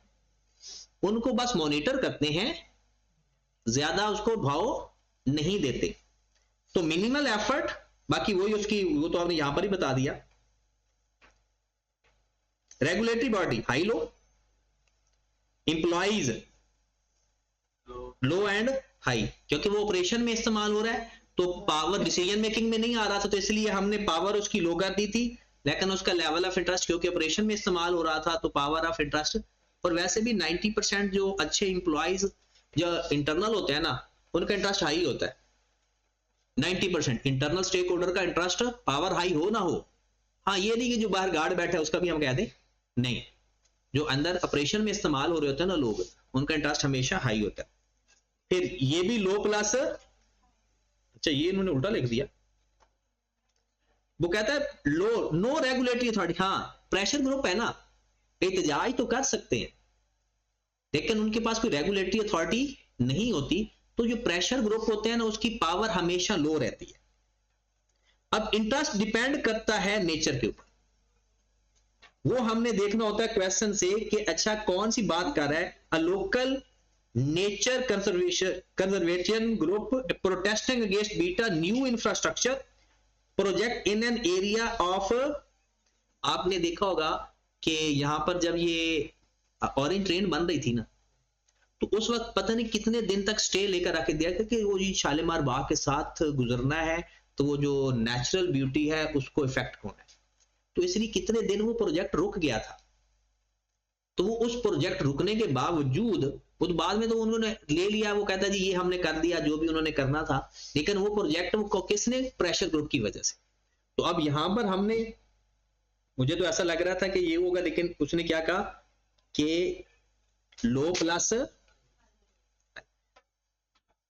उनको बस मॉनिटर करते हैं, ज्यादा उसको भाव नहीं देते। तो मिनिमल एफर्ट, बाकी वही उसकी, वो तो आपने यहां पर ही बता दिया। Regulatory body high low, employees low and high, क्योंकि वो ऑपरेशन में इस्तेमाल हो रहा है, तो पावर डिसीजन मेकिंग में नहीं आ रहा था, तो इसलिए हमने पावर उसकी लो कर दी थी। लेकिन उसका लेवल ऑफ इंटरेस्ट क्योंकि ऑपरेशन में इस्तेमाल हो रहा था, तो पावर ऑफ इंटरेस्ट। और वैसे भी 90% जो अच्छे इंप्लॉइज जो इंटरनल होते हैं ना, उनका इंटरेस्ट हाई होता है। 90% इंटरनल स्टेक होल्डर का इंटरेस्ट, पावर हाई हो ना हो, हाँ, ये नहीं कि जो बाहर गार्ड बैठा है उसका भी हम कह दें, नहीं, जो अंदर ऑपरेशन में इस्तेमाल हो रहे होते हैं ना लोग, उनका इंटरेस्ट हमेशा हाई होता है। फिर ये भी लो प्लस, अच्छा ये इन्होंने उल्टा लिख दिया, वो कहता है लो नो रेगुलेटरी अथॉरिटी। हाँ, प्रेशर ग्रुप है ना, एहतजाज तो कर सकते हैं लेकिन उनके पास कोई रेगुलेटरी अथॉरिटी नहीं होती, तो जो प्रेशर ग्रुप होते हैं ना उसकी पावर हमेशा लो रहती है। अब इंटरेस्ट डिपेंड करता है नेचर के ऊपर, वो हमने देखना होता है क्वेश्चन से कि अच्छा कौन सी बात कर रहा है। A local nature conservation group protesting against beta new infrastructure project in an area of, आपने देखा होगा कि यहां पर जब ये ऑरेंज ट्रेन बन रही थी ना, तो उस वक्त पता नहीं कितने दिन तक स्टे लेकर आके दिया क्योंकि वो जी शालीमार बाग के साथ गुजरना है, तो वो जो नेचुरल ब्यूटी है उसको इफेक्ट होना है, तो इसलिए कितने दिन वो प्रोजेक्ट रुक गया था। तो वो उस प्रोजेक्ट रुकने के बावजूद, वो तो बाद में तो उन्होंने ले लिया, वो कहता जी ये हमने कर दिया जो भी उन्होंने करना था, लेकिन वो प्रोजेक्ट वो किसने, प्रेशर ग्रुप की वजह से। तो अब यहां पर हमने, मुझे तो ऐसा लग रहा था कि ये होगा, लेकिन उसने क्या कहा कि लो प्लस,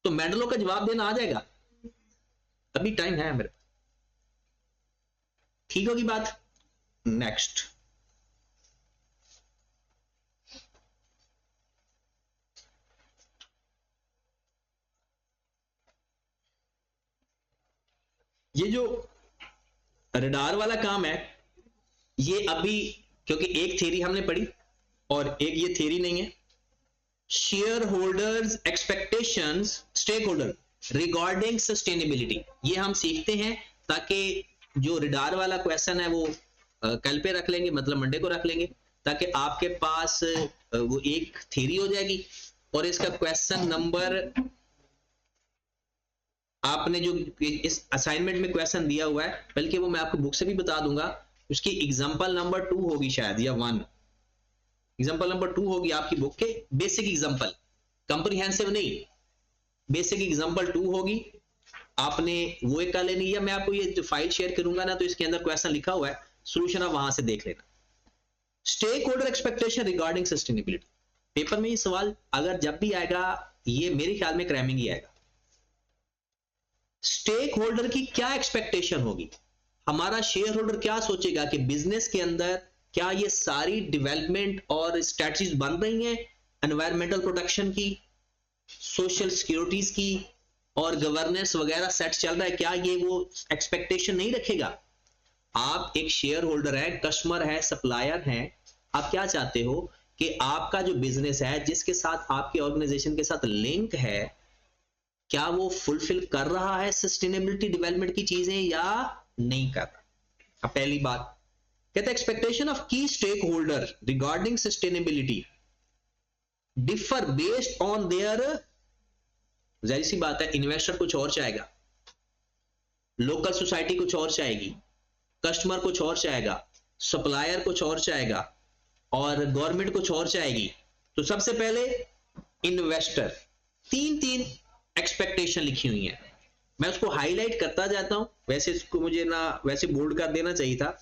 तो मेंडलो का जवाब देना आ जाएगा, अभी टाइम है मेरे, ठीक होगी बात। नेक्स्ट, ये जो रडार वाला काम है, ये अभी क्योंकि एक थ्योरी हमने पढ़ी और एक ये थ्योरी नहीं है, shareholder expectations stakeholder regarding sustainability, ये हम सीखते हैं ताकि जो रडार वाला क्वेश्चन है वो कल पे रख लेंगे, मतलब मंडे को रख लेंगे, ताकि आपके पास वो एक थ्योरी हो जाएगी। और इसका क्वेश्चन नंबर, आपने जो इस असाइनमेंट में क्वेश्चन दिया हुआ है, बल्कि वो मैं आपको बुक से भी बता दूंगा, उसकी एग्जांपल नंबर 2 होगी शायद, या 1, एग्जांपल नंबर 2 होगी आपकी बुक के, बेसिक एग्जांपल, कंप्रीहेंसिव नहीं, बेसिक एग्जांपल 2 होगी, आपने वो एक कर लेनी, या मैं आपको ये जो फाइल शेयर करूंगा ना, तो इसके अंदर क्वेश्चन लिखा हुआ है, सॉल्यूशन आप वहां से देख लेना। Stakeholder expectation regarding sustainability, paper में ये सवाल अगर जब भी आएगा, ये मेरे ख्याल में क्रैमिंग ही आएगा। स्टेक होल्डर की क्या एक्सपेक्टेशन होगी, हमारा शेयर होल्डर क्या सोचेगा कि बिजनेस के अंदर क्या ये सारी डेवलपमेंट और स्ट्रेटजीज बन रही हैं, एनवायरमेंटल प्रोटेक्शन की, सोशल सिक्योरिटीज की और गवर्नेंस वगैरह सेट चल रहा है, क्या ये वो एक्सपेक्टेशन नहीं रखेगा। आप एक शेयर होल्डर है, कस्टमर है, सप्लायर है, आप क्या चाहते हो कि आपका जो बिजनेस है जिसके साथ आपके ऑर्गेनाइजेशन के साथ लिंक है, क्या वो फुलफिल कर रहा है सस्टेनेबिलिटी डेवलपमेंट की चीजें या नहीं कर रहा। अब पहली बात कहते एक्सपेक्टेशन ऑफ की stakeholder regarding sustainability differ based on their, जाहिर सी बात है इन्वेस्टर कुछ और चाहेगा, लोकल सोसाइटी कुछ और चाहेगी, कस्टमर कुछ और चाहेगा, सप्लायर कुछ और चाहेगा और गवर्नमेंट कुछ और चाहेगी। तो सबसे पहले इन्वेस्टर, तीन एक्सपेक्टेशन लिखी हुई है, मैं उसको हाईलाइट करता जाता हूं, वैसे इसको मुझे ना वैसे बोल्ड कर देना चाहिए था।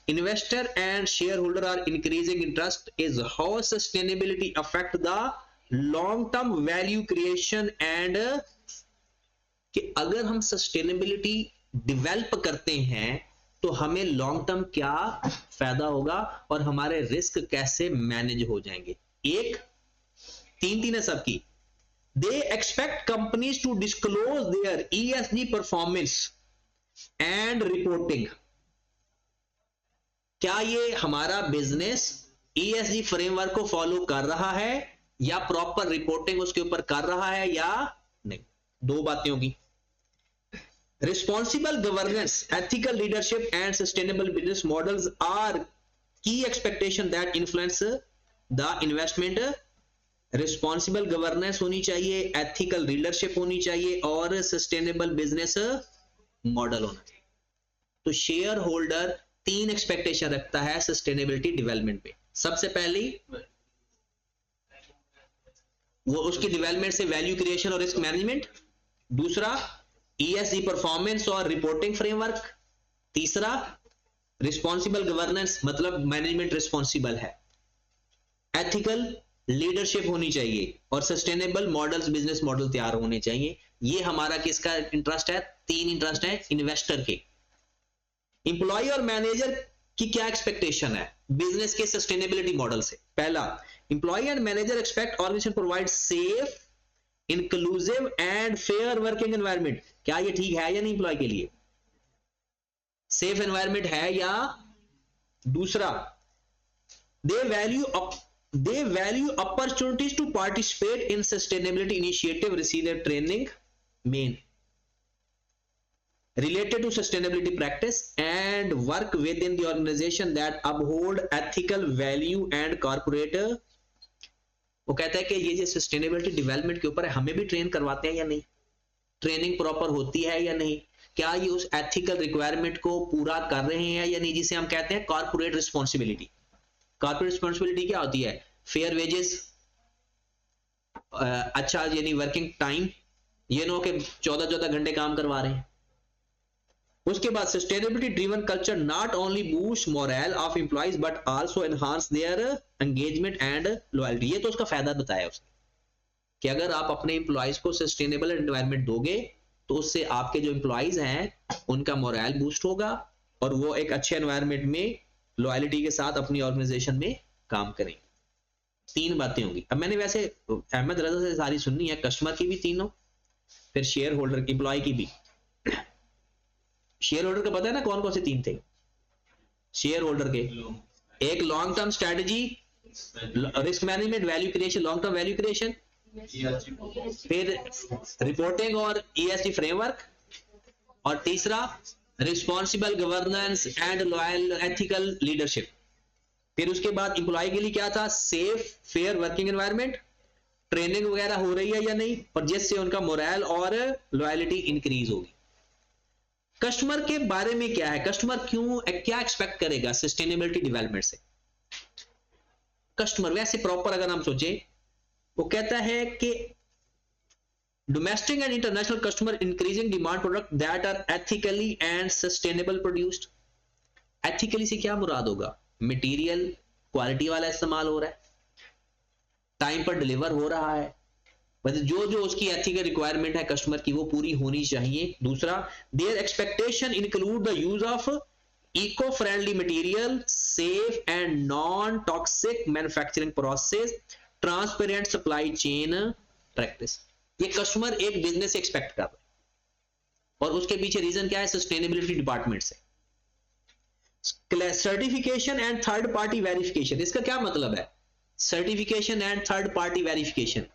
Investor and shareholder are increasing interest is how sustainability affect the long term value creation and, कि अगर हम सस्टेनेबिलिटी डेवलप करते हैं तो हमें लॉन्ग टर्म क्या फायदा होगा और हमारे रिस्क कैसे मैनेज हो जाएंगे। एक तीन है सबकी। They expect companies to disclose their ESG performance and reporting. क्या ये हमारा बिजनेस ESG फ्रेमवर्क को फॉलो कर रहा है या प्रॉपर रिपोर्टिंग उसके ऊपर कर रहा है या नहीं, दो बातें होगी। Responsible governance, ethical leadership and sustainable business models are key expectation that influence the investment। Responsible governance होनी चाहिए, एथिकल लीडरशिप होनी चाहिए और सस्टेनेबल बिजनेस मॉडल होना चाहिए। तो शेयर होल्डर 3 एक्सपेक्टेशन रखता है सस्टेनेबिलिटी डेवलपमेंट पे। सबसे पहली वो उसकी डेवलपमेंट से वैल्यू क्रिएशन और रिस्क मैनेजमेंट, दूसरा ESG परफॉर्मेंस और रिपोर्टिंग फ्रेमवर्क, तीसरा रिस्पॉन्सिबल गवर्नेंस मतलब मैनेजमेंट रिस्पॉन्सिबल है, एथिकल लीडरशिप होनी चाहिए और सस्टेनेबल मॉडल्स, बिजनेस मॉडल तैयार होने चाहिए। ये हमारा किसका इंटरेस्ट है? 3 इंटरेस्ट है इन्वेस्टर के। इंप्लॉय और मैनेजर की क्या एक्सपेक्टेशन है बिजनेस के सस्टेनेबिलिटी मॉडल से? पहला, employ and manager expect organisation provide safe, inclusive and fair working environment. क्या ये ठीक है या नहीं? इंप्लॉय के लिए सेफ एनवायरनमेंट है या? दूसरा, they value opportunities to participate in sustainability initiative, receive their training main related to sustainability practice and work within the organization that uphold ethical value and corporate। वो कहता है कि ये जो सस्टेनेबिलिटी डेवलपमेंट के ऊपर है, हमें भी ट्रेन करवाते हैं या नहीं, ट्रेनिंग प्रॉपर होती है या नहीं, क्या ये उस एथिकल रिक्वायरमेंट को पूरा कर रहे हैं या नहीं, जिसे हम कहते हैं कॉर्पोरेट रिस्पॉन्सिबिलिटी। कॉर्पोरेट रिस्पॉन्सिबिलिटी क्या होती है? फेयर वेजेस, अच्छा यानी वर्किंग टाइम, ये नो कि 14-14 घंटे काम करवा रहे हैं। उसके बाद sustainability driven culture not only boost moral of employees but also enhance there engagement and loyalty. ये तो उसका फायदा बताया उसने कि अगर आप अपने एम्प्लॉइज को सस्टेनेबल एनवायरनमेंट दोगे तो उससे आपके जो एम्प्लॉइज हैं उनका मोरल बूस्ट होगा और वो एक अच्छे एनवायरनमेंट में लॉयल्टी के साथ अपनी ऑर्गेनाइजेशन में काम करेंगे। 3 बातें होंगी। अब मैंने वैसे अहमद रजा से सारी सुननी है, कस्टमर की भी तीनों, फिर शेयर होल्डर एम्प्लॉय की भी। शेयर होल्डर का पता है ना कौन कौन से 3 थे शेयर होल्डर के? एक long term strategy, risk management, value creation, long term value creation, फिर रिपोर्टिंग और ESG फ्रेमवर्क, और तीसरा responsible governance and loyal ethical leadership. फिर उसके बाद एम्प्लॉय के लिए क्या था? Safe fair working environment, training वगैरह हो रही है या नहीं, और जिससे उनका मोरल और लॉयल्टी इंक्रीज होगी। कस्टमर के बारे में क्या है? कस्टमर क्या एक्सपेक्ट करेगा सस्टेनेबिलिटी डेवलपमेंट से? कस्टमर वैसे प्रॉपर अगर हम सोचे, वो कहता है कि domestic and international customer increasing demand product that are ethically and sustainable produced. Ethically से क्या मुराद होगा? मटेरियल क्वालिटी वाला इस्तेमाल हो रहा है, टाइम पर डिलीवर हो रहा है, मतलब जो उसकी एथिकल रिक्वायरमेंट है कस्टमर की वो पूरी होनी चाहिए। दूसरा, their expectation include the use of eco friendly material, safe and non toxic manufacturing process, transparent supply chain practice. ये कस्टमर एक बिजनेस से एक्सपेक्ट कर रहा है और उसके पीछे रीजन क्या है? सस्टेनेबिलिटी डिपार्टमेंट से। Certification and third party verification, इसका क्या मतलब है? Certification and third party verification.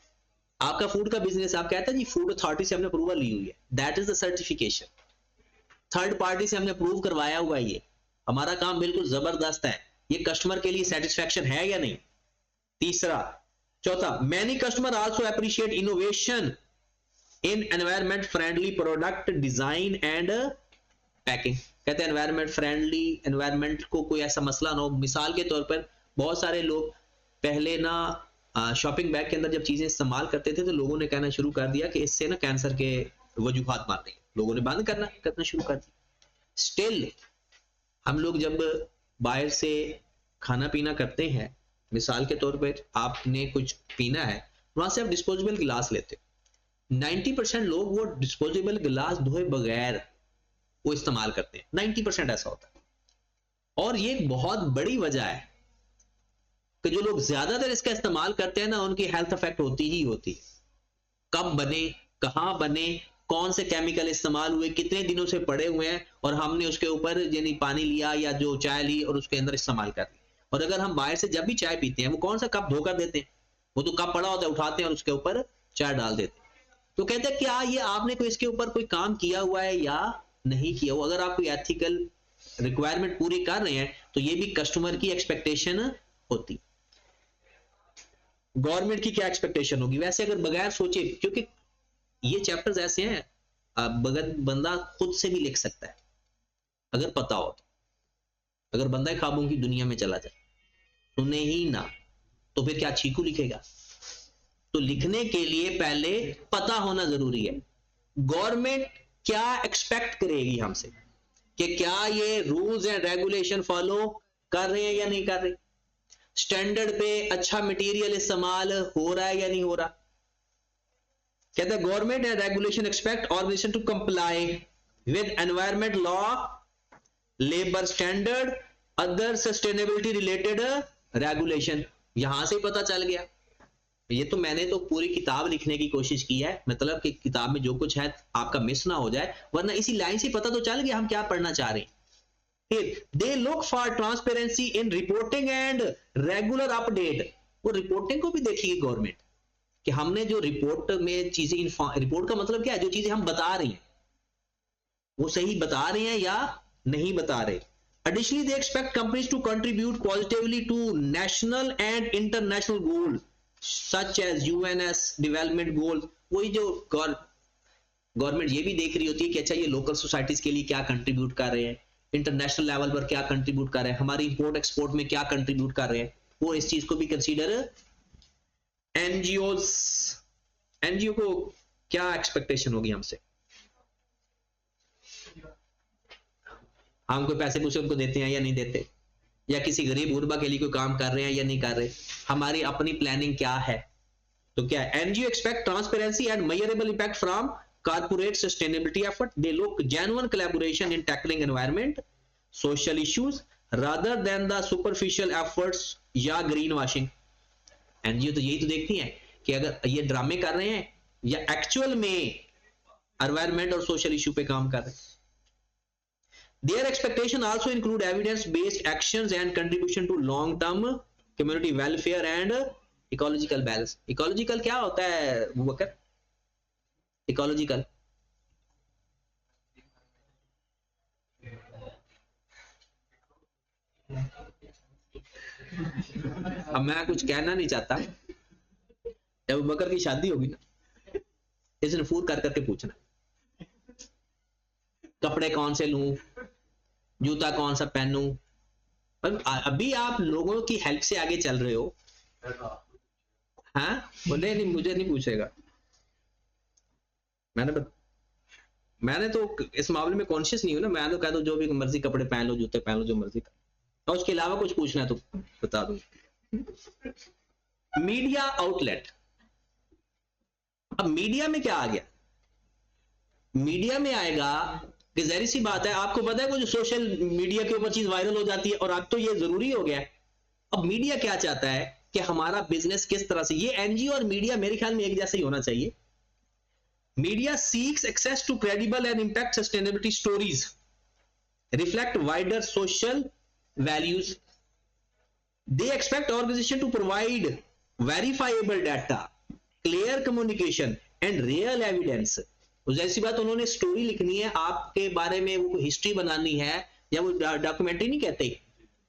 आपका फूड का बिजनेस, आप कहते हैं जी फूड अथॉरिटी से हमने अप्रूवल ली हुई है, that is the certification. Third party से हमने अप्रूव करवाया हुआ है, ये हमारा काम बिल्कुल जबरदस्त है, ये कस्टमर के लिए सेटिस्फैक्शन है या नहीं? तीसरा, चौथा, many customer also appreciate innovation in environment friendly product design and packing. कहते हैं एनवायरमेंट फ्रेंडली, एनवायरमेंट को कोई ऐसा मसला ना हो। मिसाल के तौर पर बहुत सारे लोग पहले ना शॉपिंग बैग के अंदर जब चीजें इस्तेमाल करते थे तो लोगों ने कहना शुरू कर दिया कि इससे ना कैंसर के वजूहात मार देंगे, लोगों ने बंद करना शुरू कर दिया। स्टिल हम लोग जब बाहर से खाना पीना करते हैं, मिसाल के तौर पर आपने कुछ पीना है, वहां से आप डिस्पोजेबल गिलास लेते हो, 90% लोग वो डिस्पोजेबल गिलास धोए बगैर वो इस्तेमाल करते हैं, 90% ऐसा होता है। और ये एक बहुत बड़ी वजह है कि जो लोग ज्यादातर इसका इस्तेमाल करते हैं ना, उनकी हेल्थ इफेक्ट होती ही होती है। कब बने, कहां बने, कौन से केमिकल इस्तेमाल हुए, कितने दिनों से पड़े हुए हैं, और हमने उसके ऊपर यानी पानी लिया या जो चाय ली और उसके अंदर इस्तेमाल कर ली। और अगर हम बाहर से जब भी चाय पीते हैं, वो कौन सा कप धोकर देते हैं? वो तो कप पड़ा होता है, उठाते हैं और उसके ऊपर चाय डाल देते हैं। तो कहते हैं क्या ये आपने कोई इसके ऊपर कोई काम किया हुआ है या नहीं किया हुआ? अगर आप कोई एथिकल रिक्वायरमेंट पूरी कर रहे हैं तो ये भी कस्टमर की एक्सपेक्टेशन होती। गवर्नमेंट की क्या एक्सपेक्टेशन होगी? वैसे अगर बगैर सोचे, क्योंकि ये चैप्टर्स ऐसे हैं बंदा खुद से भी लिख सकता है अगर पता हो तो। अगर बंदा ख्वाबों की दुनिया में चला जाए, सुने ही ना, तो फिर क्या चीकू लिखेगा? तो लिखने के लिए पहले पता होना जरूरी है। गवर्नमेंट क्या एक्सपेक्ट करेगी हमसे? कि क्या ये रूल्स एंड रेगुलेशन फॉलो कर रहे हैं या नहीं कर रहे, स्टैंडर्ड पे अच्छा मटेरियल इस्तेमाल हो रहा है या नहीं हो रहा। कहते हैं government and regulation expect organisation to comply with environment law, labour standard, other sustainability related regulation. यहां से पता चल गया। ये तो मैंने तो पूरी किताब लिखने की कोशिश की है, मतलब कि किताब में जो कुछ है आपका मिस ना हो जाए, वरना इसी लाइन से पता तो चल गया हम क्या पढ़ना चाह रहे हैं। They look for transparency in reporting and regular update. वो रिपोर्टिंग को भी देखेगी गवर्नमेंट कि हमने जो रिपोर्ट में चीजें, रिपोर्ट का मतलब क्या है, जो चीजें हम बता रही हैं वो सही बता रहे हैं या नहीं बता रहे। Additionally, they expect companies to contribute positively to national and international goals such as UNS development goals। वही जो गवर्नमेंट ये भी देख रही होती है कि अच्छा ये लोकल सोसाइटीज के लिए क्या कंट्रीब्यूट कर रहे हैं, इंटरनेशनल लेवल पर क्या कंट्रीब्यूट कर रहे हैं, हमारी इंपोर्ट एक्सपोर्ट में क्या कंट्रीब्यूट कर रहे हैं, वो इस चीज को भी कंसीडर। एनजीओ को क्या एक्सपेक्टेशन होगी हमसे, हम कोई पैसे पूछे उनको देते हैं या नहीं देते, या किसी गरीब गुरबा के लिए कोई काम कर रहे हैं या नहीं कर रहे, हमारी अपनी प्लानिंग क्या है। तो क्या NGO expect transparency and measurable impact from corporate sustainability effort. They look genuine collaboration in tackling environment social issues rather than the superficial efforts या ग्रीन वॉशिंग। एनजीओ तो यही तो देखती हैं कि अगर ये ड्रामे कर रहे हैं या एक्चुअल में एनवायरनमेंट और सोशल इश्यू पे काम कर रहे हैं। Their expectation also include evidence-based actions and contribution to long-term community welfare and ecological balance। Ecological क्या होता है वकर? Ecological अब मैं कुछ कहना नहीं चाहता, जब बकर की शादी होगी ना इसने फोन कर करके पूछना कपड़े कौन से लूं, जूता कौन सा पहनूं। अभी आप लोगों की हेल्प से आगे चल रहे हो। हाँ बोले नहीं, मुझे नहीं पूछेगा। मैंने तो इस मामले में कॉन्शियस नहीं हूं ना, मैं तो कह दो जो भी मर्जी कपड़े पहन लो, जूते पहन लो, जो मर्जी कर, और उसके अलावा कुछ पूछना है तो बता दूं। मीडिया आउटलेट, अब मीडिया में क्या आ गया, मीडिया में आएगा कि जाहिर सी बात है, आपको पता है वो जो सोशल मीडिया के ऊपर चीज वायरल हो जाती है, और अब तो ये जरूरी हो गया है। अब मीडिया क्या चाहता है कि हमारा बिजनेस किस तरह से, ये एनजीओ और मीडिया मेरे ख्याल में एक जैसा ही होना चाहिए। Media seeks access to credible and impact sustainability stories reflect wider social values. They expect organisation to provide verifiable data, clear communication and real evidence. जैसी बात, उन्होंने स्टोरी लिखनी है आपके बारे में, वो हिस्ट्री बनानी है, या वो डॉक्यूमेंट्री नहीं कहते,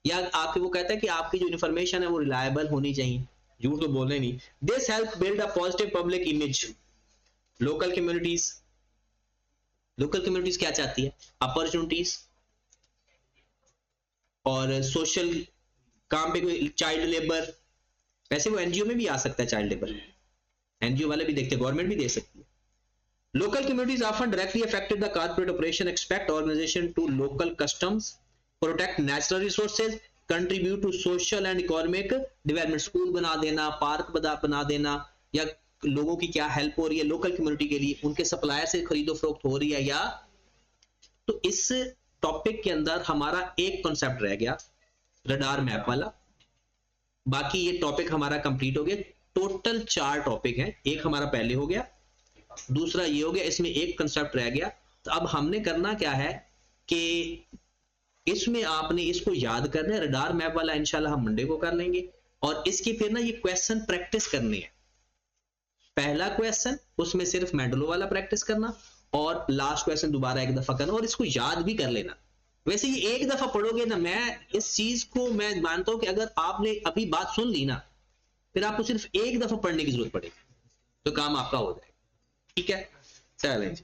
या आपके वो कहता है कि आपकी जो इन्फॉर्मेशन है वो रिलायबल होनी चाहिए, झूठ तो बोलने नहीं। This help build a positive public image. Local communities क्या चाहती है, अपॉर्चुनिटीज और सोशल काम पे, कोई चाइल्ड लेबर, वैसे वो एनजीओ में भी आ सकता है चाइल्ड लेबर, एनजीओ वाले भी देखते हैं, गवर्नमेंट भी दे सकती है। Local communities often directly affected the corporate operation, expect organization to local customs, protect natural resources, contribute to social and economic development। School बना देना, पार्क बना देना, या लोगों की क्या हेल्प हो रही है लोकल कम्युनिटी के लिए, उनके सप्लायर से खरीदो फरोख्त हो रही है या। तो इस टॉपिक के अंदर हमारा एक कॉन्सेप्ट रह गया, रडार मैप वाला। बाकी ये टॉपिक हमारा कंप्लीट हो गया। टोटल 4 टॉपिक हैं, एक हमारा पहले हो गया, दूसरा ये हो गया, इसमें एक कंसेप्ट रह गया। तो अब हमने करना क्या है कि इसमें आपने इसको याद करना है, रडार मैप वाला इंशाल्लाह हम मंडे को कर लेंगे, और इसकी फिर ना ये क्वेश्चन प्रैक्टिस करनी है। पहला क्वेश्चन उसमें सिर्फ मेंडलो वाला प्रैक्टिस करना, और लास्ट क्वेश्चन दोबारा एक दफा करना, और इसको याद भी कर लेना। वैसे ये एक दफा पढ़ोगे ना, मैं इस चीज को मैं मानता हूं कि अगर आपने अभी बात सुन ली ना, फिर आपको सिर्फ एक दफा पढ़ने की जरूरत पड़ेगी तो काम आपका हो जाएगा। ठीक है, चलें जी।